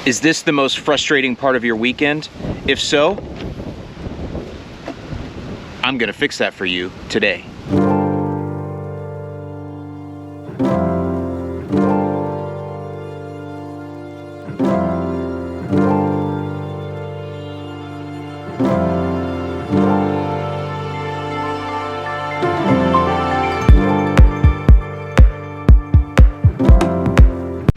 Is this the most frustrating part of your weekend? If so, I'm gonna fix that for you today.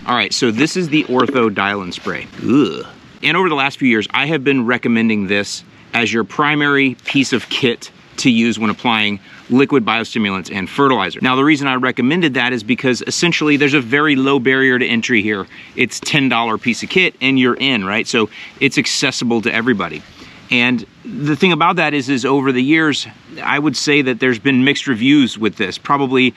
All right, so this is the Ortho Dial and Spray. Ugh. And over the last few years, I have been recommending this as your primary piece of kit to use when applying liquid biostimulants and fertilizer. Now, the reason I recommended that is because essentially there's a very low barrier to entry here. It's $10 piece of kit and you're in, right? So it's accessible to everybody. And the thing about that is over the years, I would say that there's been mixed reviews with this. Probably,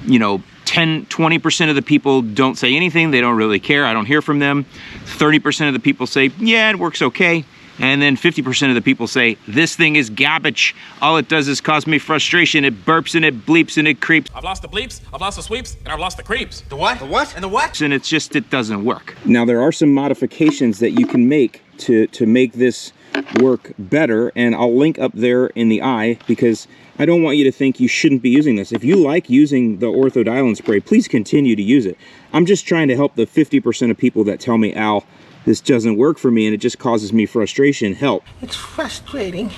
you know, 20% of the people don't say anything. They don't really care. I don't hear from them. 30% of the people say, yeah, it works okay. And then 50% of the people say, this thing is garbage. All it does is cause me frustration. It burps and it bleeps and it creeps. I've lost the bleeps, I've lost the sweeps, and I've lost the creeps. The what? The what? And the what? And it's just, it doesn't work. Now, there are some modifications that you can make to make this work better. And I'll link up there in the eye because I don't want you to think you shouldn't be using this. If you like using the Ortho Dial and Spray, please continue to use it. I'm just trying to help the 50% of people that tell me, Al, this doesn't work for me and it just causes me frustration. Help. It's frustrating.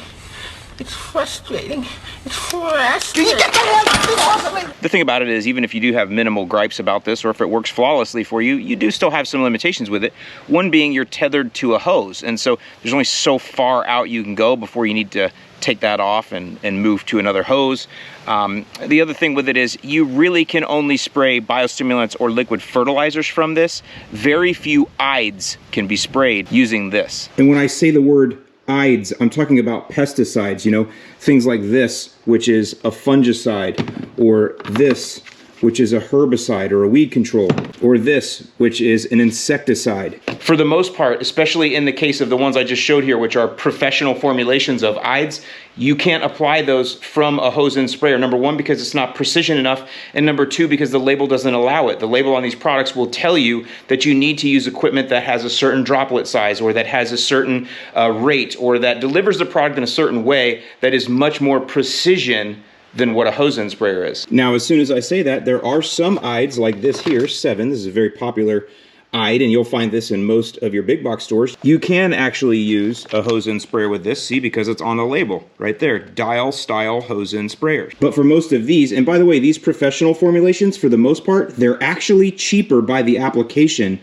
It's frustrating. It's frustrating. Can you get the hell off of me? The thing about it is, even if you do have minimal gripes about this, or if it works flawlessly for you, you do still have some limitations with it. One being you're tethered to a hose. And so there's only so far out you can go before you need to take that off and move to another hose. The other thing with it is you really can only spray biostimulants or liquid fertilizers from this. Very few ides can be sprayed using this. And when I say the word ides, I'm talking about pesticides, you know, things like this, which is a fungicide, or this, which is a herbicide or a weed control, or this, which is an insecticide. For the most part, especially in the case of the ones I just showed here, which are professional formulations of ides, you can't apply those from a hose and sprayer. Number one, because it's not precision enough, and number two, because the label doesn't allow it. The label on these products will tell you that you need to use equipment that has a certain droplet size, or that has a certain rate, or that delivers the product in a certain way that is much more precision than what a hose end sprayer is. Now, as soon as I say that, there are some ides like this here, 7. This is a very popular ide, and you'll find this in most of your big box stores. You can actually use a hose end sprayer with this, see, because it's on the label right there, Dial Style Hose End Sprayers. But for most of these, and by the way, these professional formulations, for the most part, they're actually cheaper by the application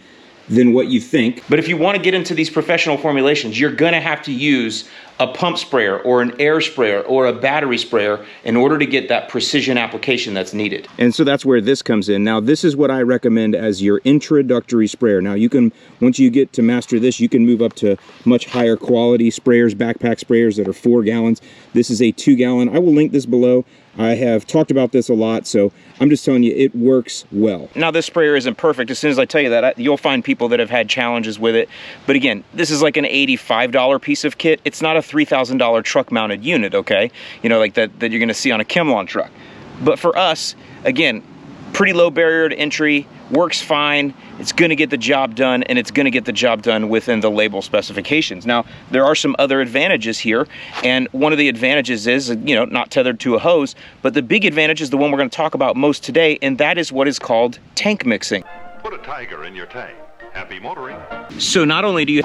than what you think. But if you want to get into these professional formulations, you're gonna have to use a pump sprayer or an air sprayer or a battery sprayer in order to get that precision application that's needed. And so that's where this comes in. Now, this is what I recommend as your introductory sprayer. Now, you can, once you get to master this, you can move up to much higher quality sprayers, backpack sprayers that are 4 gallons. This is a 2-gallon. I will link this below. I have talked about this a lot, so I'm just telling you, it works well. Now, this sprayer isn't perfect. As soon as I tell you that, you'll find people that have had challenges with it. But again, this is like an $85 piece of kit. It's not a $3,000 truck-mounted unit, okay? You know, like that you're gonna see on a Chemlon truck. But for us, again, pretty low barrier to entry, works fine, it's gonna get the job done, and it's gonna get the job done within the label specifications. Now, there are some other advantages here, and one of the advantages is, you know, not tethered to a hose, but the big advantage is the one we're gonna talk about most today, and that is what is called tank mixing. Put a tiger in your tank. Happy motoring. So not only do you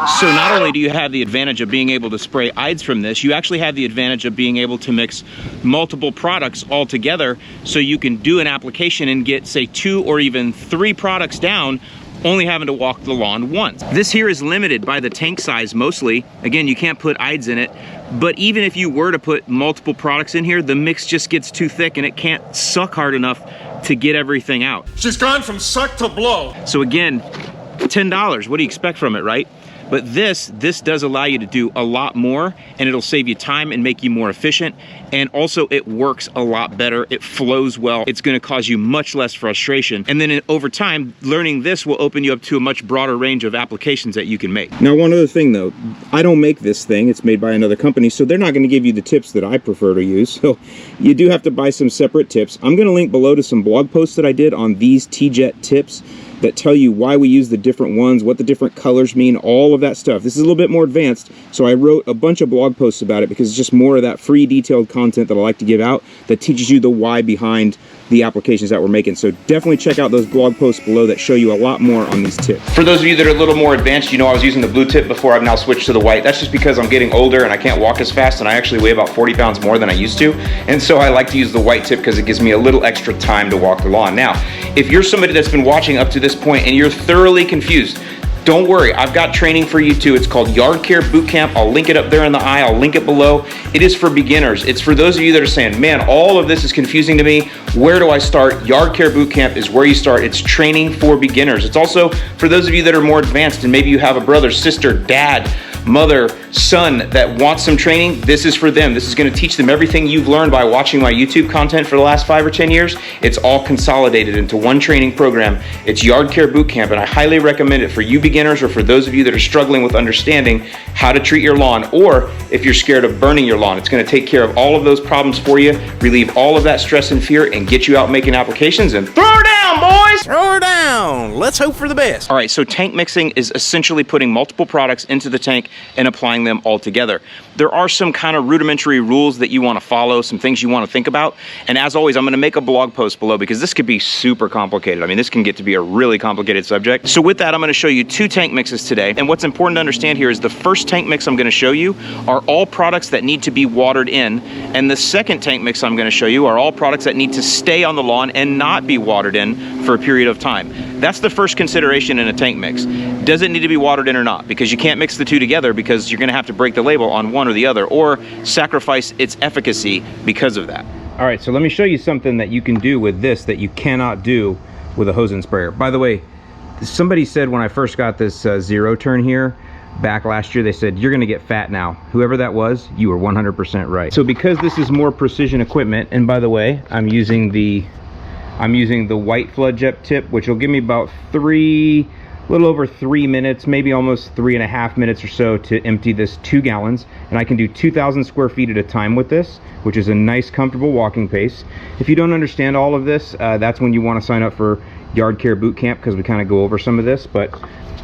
have the advantage of being able to spray ides from this, you actually have the advantage of being able to mix multiple products all together, so you can do an application and get, say, 2 or even 3 products down, only having to walk the lawn once. This here is limited by the tank size mostly. Again, you can't put ides in it, but even if you were to put multiple products in here, the mix just gets too thick and it can't suck hard enough to get everything out. She's gone from suck to blow. So again, $10, what do you expect from it, right? But this does allow you to do a lot more, and it'll save you time and make you more efficient. And also it works a lot better. It flows well. It's gonna cause you much less frustration. And then over time, learning this will open you up to a much broader range of applications that you can make. Now, one other thing though, I don't make this thing. It's made by another company, so they're not gonna give you the tips that I prefer to use. So you do have to buy some separate tips. I'm gonna link below to some blog posts that I did on these T-Jet tips. that tell you why we use the different ones, what the different colors mean, all of that stuff. This is a little bit more advanced, so I wrote a bunch of blog posts about it because it's just more of that free detailed content that I like to give out that teaches you the why behind the applications that we're making. So definitely check out those blog posts below that show you a lot more on these tips. For those of you that are a little more advanced, you know I was using the blue tip before. I've now switched to the white. That's just because I'm getting older and I can't walk as fast, and I actually weigh about 40 pounds more than I used to. And so I like to use the white tip because it gives me a little extra time to walk the lawn. Now, if you're somebody that's been watching up to this point and you're thoroughly confused, don't worry, I've got training for you too. It's called Yard Care Boot Camp. I'll link it up there in the eye. I'll link it below. It is for beginners. It's for those of you that are saying, man, all of this is confusing to me. Where do I start? Yard Care Boot Camp is where you start. It's training for beginners. It's also for those of you that are more advanced and maybe you have a brother, sister, dad, mother, son that wants some training. This is for them. This is going to teach them everything you've learned by watching my YouTube content for the last 5 or 10 years. It's all consolidated into one training program. It's Yard Care Boot Camp, and I highly recommend it for you beginners or for those of you that are struggling with understanding how to treat your lawn, or if you're scared of burning your lawn. It's going to take care of all of those problems for you, relieve all of that stress and fear, and get you out making applications and throw her down, boys! Throw her down. Let's hope for the best. All right, so tank mixing is essentially putting multiple products into the tank and applying them all together. There are some kind of rudimentary rules that you want to follow, some things you want to think about. And as always, I'm going to make a blog post below because this could be super complicated. I mean, this can get to be a really complicated subject. So with that, I'm going to show you 2 tank mixes today. And what's important to understand here is the first tank mix I'm going to show you are all products that need to be watered in. And the second tank mix I'm going to show you are all products that need to stay on the lawn and not be watered in for a period of time. That's the first consideration in a tank mix. Does it need to be watered in or not? Because you can't mix the two together because you're going to have to break the label on one or the other, or sacrifice its efficacy because of that. All right, so let me show you something that you can do with this that you cannot do with a hose and sprayer. By the way, somebody said when I first got this zero turn here back last year, they said, you're gonna get fat now. Whoever that was, you were 100% right. So because this is more precision equipment, and by the way, I'm using the white flood jet tip, which will give me about a little over 3 minutes, maybe almost 3.5 minutes or so to empty this 2 gallons. And I can do 2,000 square feet at a time with this, which is a nice, comfortable walking pace. If you don't understand all of this, that's when you want to sign up for Yard Care Boot Camp, because we kind of go over some of this. But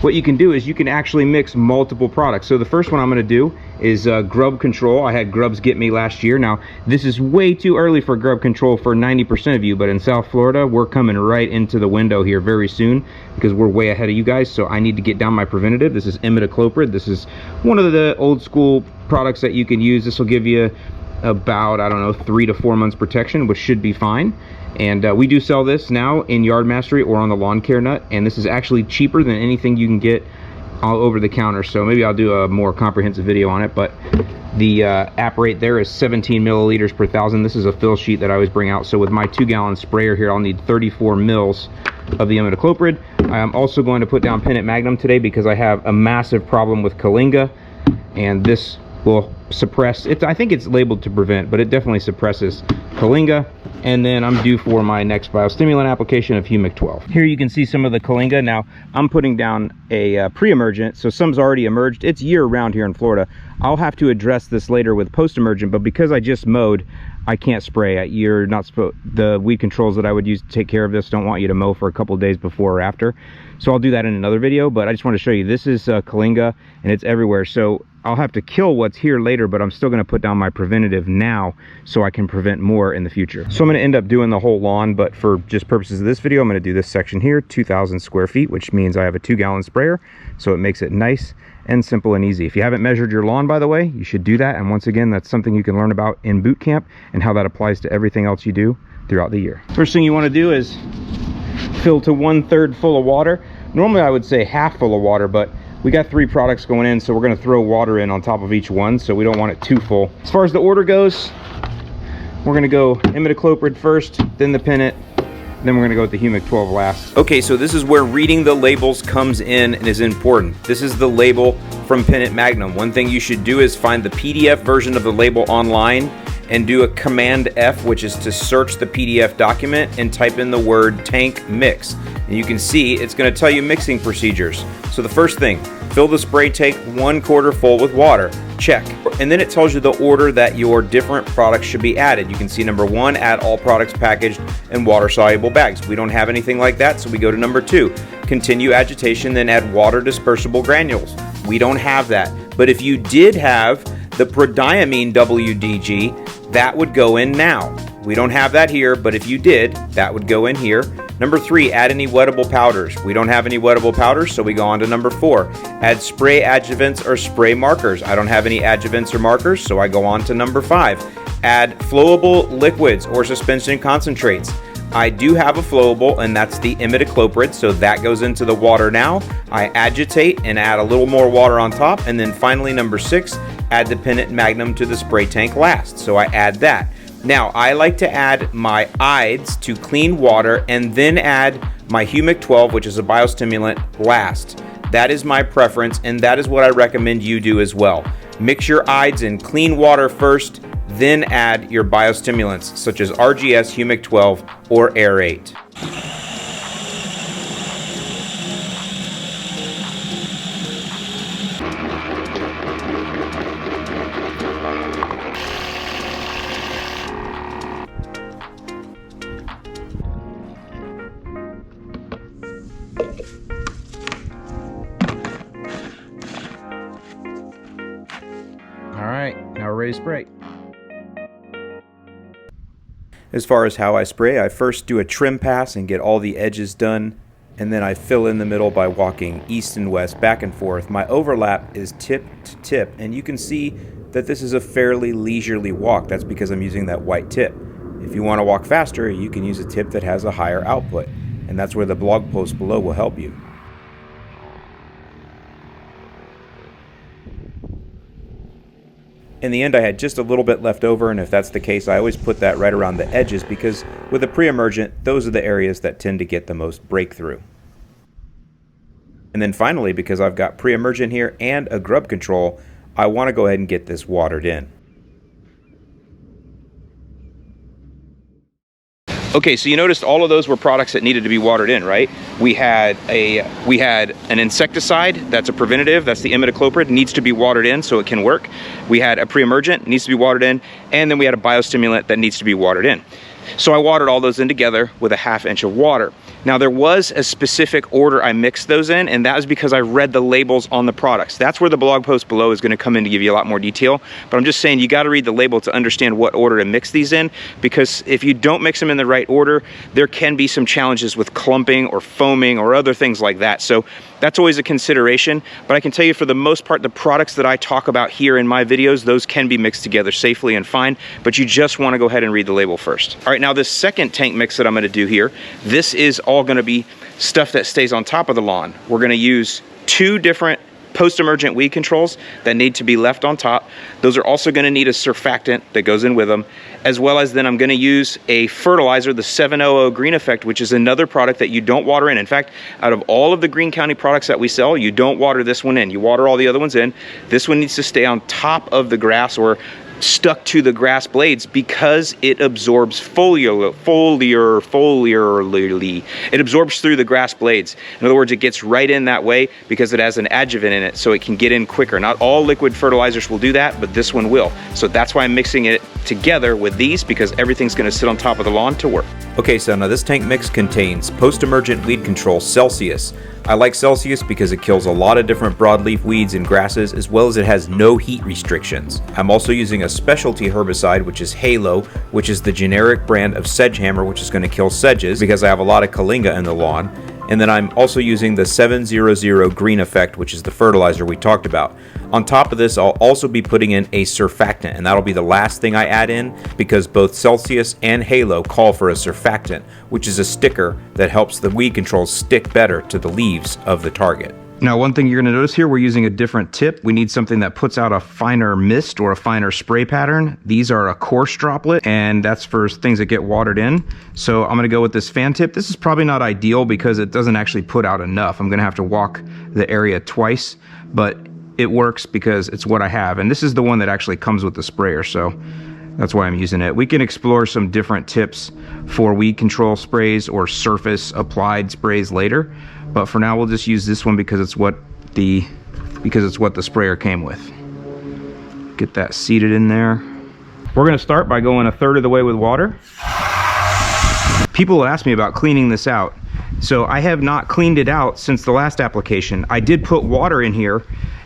what you can do is you can actually mix multiple products. So the first one I'm going to do is grub control. I had grubs get me last year. Now, this is way too early for grub control for 90% of you, but in South Florida, we're coming right into the window here very soon because we're way ahead of you guys, so I need to get down my preventative. This is imidacloprid. This is one of the old school products that you can use. This will give you about, I don't know, 3 to 4 months protection, which should be fine. And we do sell this now in Yard Mastery or on the Lawn Care Nut, and this is actually cheaper than anything you can get all over the counter. So maybe I'll do a more comprehensive video on it, but the app rate there is 17 milliliters per thousand. This is a fill sheet that I always bring out. So with my 2-gallon sprayer here, I'll need 34 mils of the imidacloprid. I'm also going to put down Pennant Magnum today because I have a massive problem with Kalinga, and this will suppress it. I think it's labeled to prevent, but it definitely suppresses Kalinga. And then I'm due for my next biostimulant application of Humic 12. Here you can see some of the Kalinga. Now I'm putting down a pre-emergent, so some's already emerged. It's year-round here in Florida. I'll have to address this later with post-emergent, but because I just mowed, I can't spray. You're not supposed. The weed controls that I would use to take care of this don't want you to mow for a couple of days before or after. So I'll do that in another video, but I just want to show you this is Kalinga, and it's everywhere. So I'll have to kill what's here later, but I'm still going to put down my preventative now so I can prevent more in the future. So I'm going to end up doing the whole lawn, but for just purposes of this video, I'm going to do this section here, 2,000 square feet, which means I have a 2-gallon sprayer. So it makes it nice and simple and easy. If you haven't measured your lawn, by the way, you should do that. And once again, that's something you can learn about in boot camp and how that applies to everything else you do throughout the year. First thing you want to do is fill to 1/3 full of water. Normally I would say half full of water, but we got 3 products going in, so we're going to throw water in on top of each one, so we don't want it too full. As far as the order goes, we're going to go imidacloprid first, then the Pennant, then we're going to go with the Humic 12 last. Okay, so this is where reading the labels comes in and is important. This is the label from Pennant Magnum. One thing you should do is find the PDF version of the label online and do a Command F, which is to search the PDF document and type in the word tank mix. And you can see it's going to tell you mixing procedures. So the first thing, fill the spray tank 1/4 full with water. check. And then it tells you the order that your different products should be added. You can see number 1, add all products packaged in water-soluble bags. We don't have anything like that, so we go to number 2, continue agitation, then add water dispersible granules. We don't have that. But if you did have the prodiamine WDG, that would go in now. We don't have that here, but if you did, that would go in here. Number 3, add any wettable powders. We don't have any wettable powders, so we go on to number 4. Add spray adjuvants or spray markers. I don't have any adjuvants or markers, so I go on to number 5. Add flowable liquids or suspension concentrates. I do have a flowable, and that's the imidacloprid, so that goes into the water now. I agitate and add a little more water on top, and then finally number 6, add the Pennant Magnum to the spray tank last, so I add that. Now, I like to add my IDES to clean water and then add my Humic 12, which is a biostimulant, last. That is my preference, and that is what I recommend you do as well. Mix your IDES in clean water first, then add your biostimulants, such as RGS, Humic 12, or Aerate. All right, now we're ready to spray. As far as how I spray, I first do a trim pass and get all the edges done, and then I fill in the middle by walking east and west, back and forth. My overlap is tip to tip, and you can see that this is a fairly leisurely walk. That's because I'm using that white tip. If you want to walk faster, you can use a tip that has a higher output, and that's where the blog post below will help you. In the end, I had just a little bit left over, and if that's the case, I always put that right around the edges because with a pre-emergent, those are the areas that tend to get the most breakthrough. And then finally, because I've got pre-emergent here and a grub control, I want to go ahead and get this watered in. Okay, so you noticed all of those were products that needed to be watered in, right? We had an insecticide, that's a preventative, that's the imidacloprid, needs to be watered in so it can work. We had a pre-emergent, needs to be watered in, and then we had a biostimulant that needs to be watered in. So I watered all those in together with a 1/2 inch of water. Now there was a specific order I mixed those in, and that was because I read the labels on the products. That's where the blog post below is going to come in to give you a lot more detail. But I'm just saying you got to read the label to understand what order to mix these in, because if you don't mix them in the right order, there can be some challenges with clumping or foaming or other things like that. So that's always a consideration. But I can tell you for the most part, the products that I talk about here in my videos, those can be mixed together safely and fine, but you just want to go ahead and read the label first. All right, now this second tank mix that I'm going to do here, this is all going to be stuff that stays on top of the lawn. We're going to use 2 different post-emergent weed controls that need to be left on top. Those are also going to need a surfactant that goes in with them, as well as then I'm going to use a fertilizer, the 700 Greene Effect, which is another product that you don't water in. In fact, out of all of the Greene County products that we sell, you don't water this one in. You water all the other ones in. This one needs to stay on top of the grass or stuck to the grass blades because it absorbs foliarly. It absorbs through the grass blades. In other words, it gets right in that way because it has an adjuvant in it, so it can get in quicker. Not all liquid fertilizers will do that, but this one will. So that's why I'm mixing it together with these, because everything's going to sit on top of the lawn to work. Okay, so now this tank mix contains post-emergent weed control Celsius. I like Celsius because it kills a lot of different broadleaf weeds and grasses, as well as it has no heat restrictions. I'm also using a specialty herbicide, which is Halo, which is the generic brand of Sedgehammer, which is going to kill sedges because I have a lot of Kalinga in the lawn. And then I'm also using the 700 Greene Effect, which is the fertilizer we talked about. On top of this, I'll also be putting in a surfactant, and that'll be the last thing I add in because both Celsius and Halo call for a surfactant, which is a sticker that helps the weed controls stick better to the leaves of the target. Now, one thing you're going to notice here, we're using a different tip. We need something that puts out a finer mist or a finer spray pattern. These are a coarse droplet, and that's for things that get watered in. So I'm going to go with this fan tip. This is probably not ideal because it doesn't actually put out enough. I'm going to have to walk the area twice, but it works because it's what I have. And this is the one that actually comes with the sprayer, so that's why I'm using it. We can explore some different tips for weed control sprays or surface applied sprays later, but for now we'll just use this one because it's what the sprayer came with. Get that seated in there. We're gonna start by going 1/3 of the way with water. People ask me about cleaning this out. So I have not cleaned it out since the last application. I did put water in here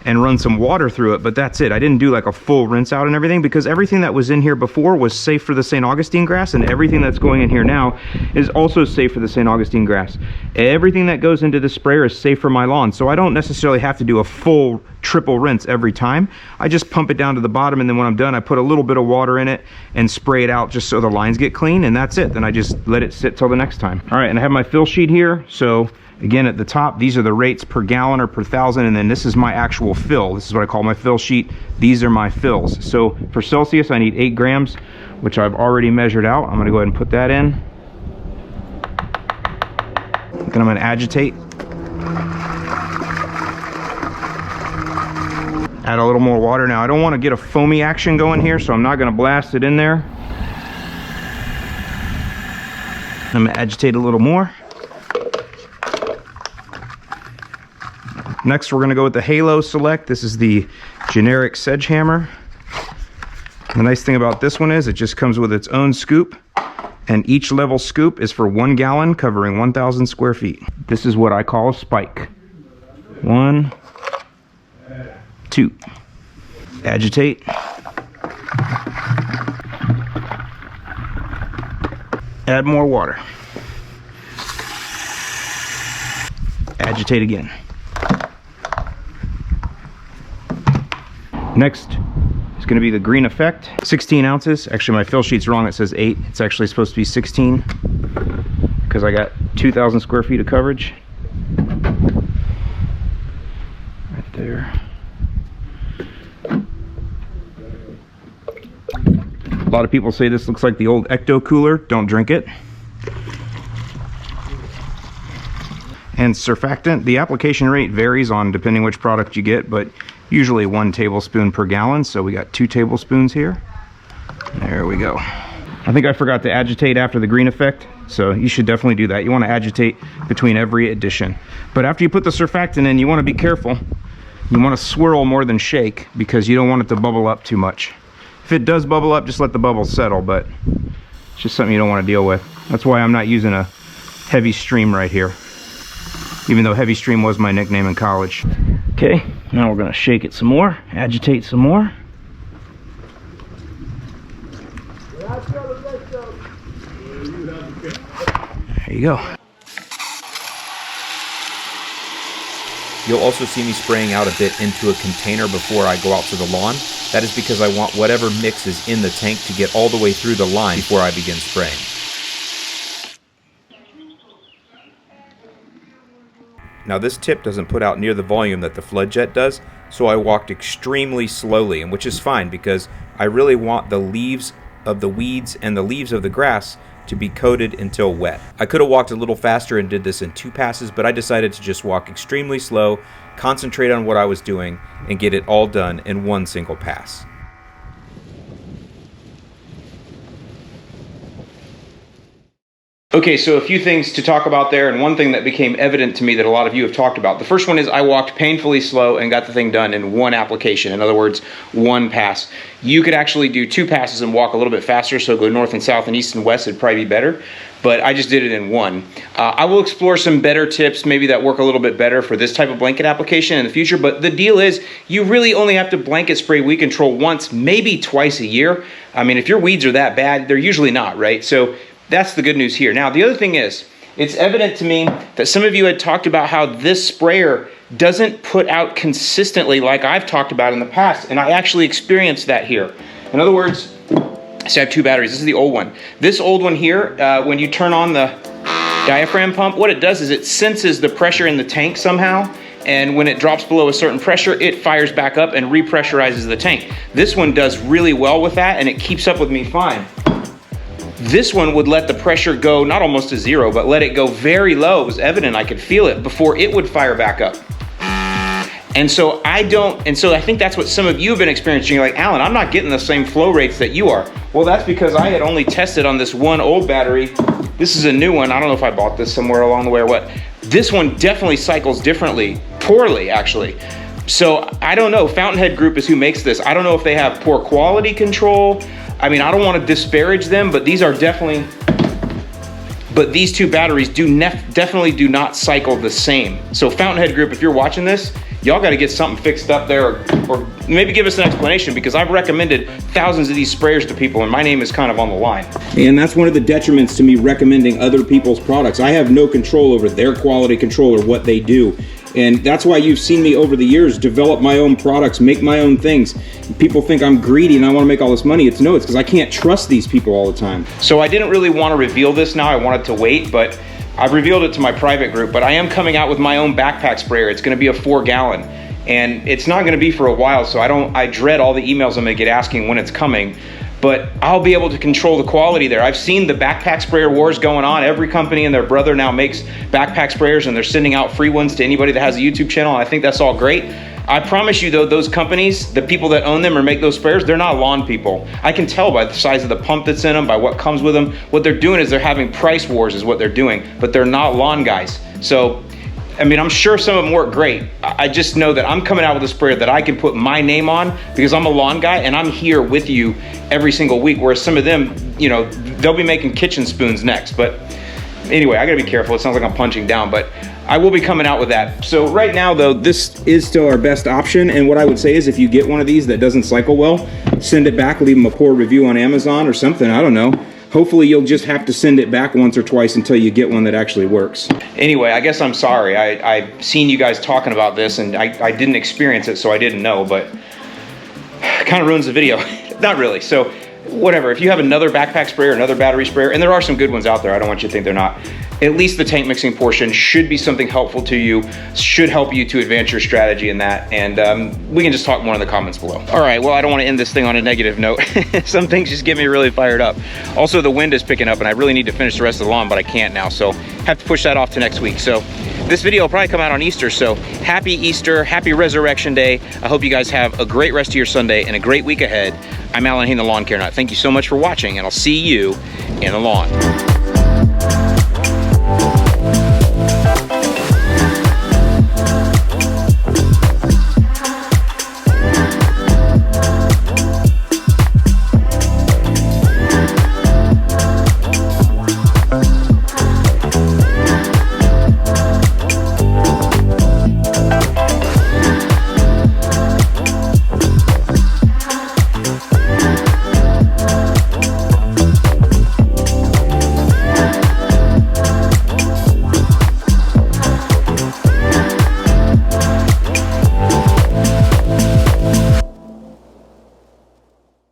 and run some water through it, but that's it. I didn't do like a full rinse out and everything, because everything that was in here before was safe for the St. Augustine grass, and everything that's going in here now is also safe for the St. Augustine grass. Everything that goes into the sprayer is safe for my lawn, so I don't necessarily have to do a full triple rinse every time. I just pump it down to the bottom, and then when I'm done, I put a little bit of water in it and spray it out just so the lines get clean, and that's it. Then I just let it sit till the next time. All right, and I have my fill sheet here. So again, at the top, these are the rates per gallon or per thousand, and then this is my actual fill. This is what I call my fill sheet. These are my fills. So for Celsius, I need 8 grams, which I've already measured out. I'm gonna go ahead and put that in. Then I'm gonna agitate. Add a little more water. Now, I don't wanna get a foamy action going here, so I'm not gonna blast it in there. I'm gonna agitate a little more. Next, we're gonna go with the Halo Select. This is the generic sedge hammer. The nice thing about this one is it just comes with its own scoop, and each level scoop is for 1 gallon, covering 1,000 square feet. This is what I call a spike. 1, 2. Agitate. Add more water. Agitate again. Next is going to be the Greene Effect. 16 ounces. Actually, my fill sheet's wrong. It says 8. It's actually supposed to be 16 because I got 2,000 square feet of coverage. Right there. A lot of people say this looks like the old Ecto cooler. Don't drink it. And surfactant, the application rate varies on depending which product you get, but usually 1 tablespoon per gallon. So we got 2 tablespoons here. There we go. I think I forgot to agitate after the Greene Effect, so you should definitely do that. You want to agitate between every addition. But after you put the surfactant in, you want to be careful. You want to swirl more than shake because you don't want it to bubble up too much. If it does bubble up, just let the bubbles settle, but it's just something you don't want to deal with. That's why I'm not using a heavy stream right here, even though heavy stream was my nickname in college. Okay, now we're gonna shake it some more, agitate some more. There you go. You'll also see me spraying out a bit into a container before I go out to the lawn. That is because I want whatever mix is in the tank to get all the way through the line before I begin spraying. Now this tip doesn't put out near the volume that the flood jet does, so I walked extremely slowly, and which is fine because I really want the leaves of the weeds and the leaves of the grass to be coated until wet. I could have walked a little faster and did this in 2 passes, but I decided to just walk extremely slow, concentrate on what I was doing, and get it all done in 1 single pass. Okay, so a few things to talk about there, and one thing that became evident to me that a lot of you have talked about. The first one is I walked painfully slow and got the thing done in 1 application. In other words, 1 pass. You could actually do 2 passes and walk a little bit faster, so go north and south and east and west, it'd probably be better. But I just did it in 1. I will explore some better tips, maybe that work a little bit better for this type of blanket application in the future, but the deal is you really only have to blanket spray weed control once, maybe twice a year. I mean, if your weeds are that bad, they're usually not, right? So that's the good news here. Now, the other thing is, it's evident to me that some of you had talked about how this sprayer doesn't put out consistently like I've talked about in the past, and I actually experienced that here. In other words, so I have 2 batteries. This is the old one. This old one here, when you turn on the diaphragm pump, what it does is it senses the pressure in the tank somehow, and when it drops below a certain pressure, it fires back up and repressurizes the tank. This one does really well with that, and it keeps up with me fine. This one would let the pressure go, not almost to 0, but let it go very low. It was evident, I could feel it before it would fire back up. And so I think that's what some of you have been experiencing. You're like, Alan, I'm not getting the same flow rates that you are. Well, that's because I had only tested on this one old battery. This is a new one. I don't know if I bought this somewhere along the way or what. This one definitely cycles differently, poorly actually. So I don't know, Fountainhead Group is who makes this. I don't know if they have poor quality control. I mean, I don't want to disparage them, but these are definitely, but these two batteries definitely do not cycle the same. So Fountainhead Group, if you're watching this, y'all got to get something fixed up there, or maybe give us an explanation, because I've recommended thousands of these sprayers to people and my name is kind of on the line. And that's one of the detriments to me recommending other people's products. I have no control over their quality control or what they do. And that's why you've seen me over the years develop my own products, make my own things. People think I'm greedy and I want to make all this money. It's because I can't trust these people all the time. So I didn't really want to reveal this now. I wanted to wait, but I've revealed it to my private group. But I am coming out with my own backpack sprayer. It's going to be a 4-gallon. And it's not going to be for a while, so I dread all the emails I'm going to get asking when it's coming. But I'll be able to control the quality there. I've seen the backpack sprayer wars going on. Every company and their brother now makes backpack sprayers, and they're sending out free ones to anybody that has a YouTube channel. And I think that's all great. I promise you though, those companies, the people that own them or make those sprayers, they're not lawn people. I can tell by the size of the pump that's in them, by what comes with them. What they're doing is they're having price wars is what they're doing, but they're not lawn guys. So, I mean, I'm sure some of them work great. I just know that I'm coming out with a sprayer that I can put my name on because I'm a lawn guy and I'm here with you every single week, whereas some of them, you know, they'll be making kitchen spoons next. But anyway, I gotta be careful. It sounds like I'm punching down, but I will be coming out with that. So right now though, this is still our best option. And what I would say is if you get one of these that doesn't cycle well, send it back, leave them a poor review on Amazon or something, I don't know. Hopefully you'll just have to send it back once or twice until you get one that actually works. Anyway, I guess I'm sorry. I've seen you guys talking about this and I didn't experience it, so I didn't know, but it kind of ruins the video. Not really. So whatever, if you have another backpack sprayer, another battery sprayer, and there are some good ones out there, I don't want you to think they're not, at least the tank mixing portion should be something helpful to you, should help you to advance your strategy in that, and we can just talk more in the comments below. All right, well, I don't want to end this thing on a negative note. Some things just get me really fired up. Also, the wind is picking up, and I really need to finish the rest of the lawn, but I can't now, so have to push that off to next week. So this video will probably come out on Easter, so happy Easter, happy Resurrection Day. I hope you guys have a great rest of your Sunday and a great week ahead. I'm Alan Hain, the Lawn Care Nut. Thank you so much for watching, and I'll see you in the lawn.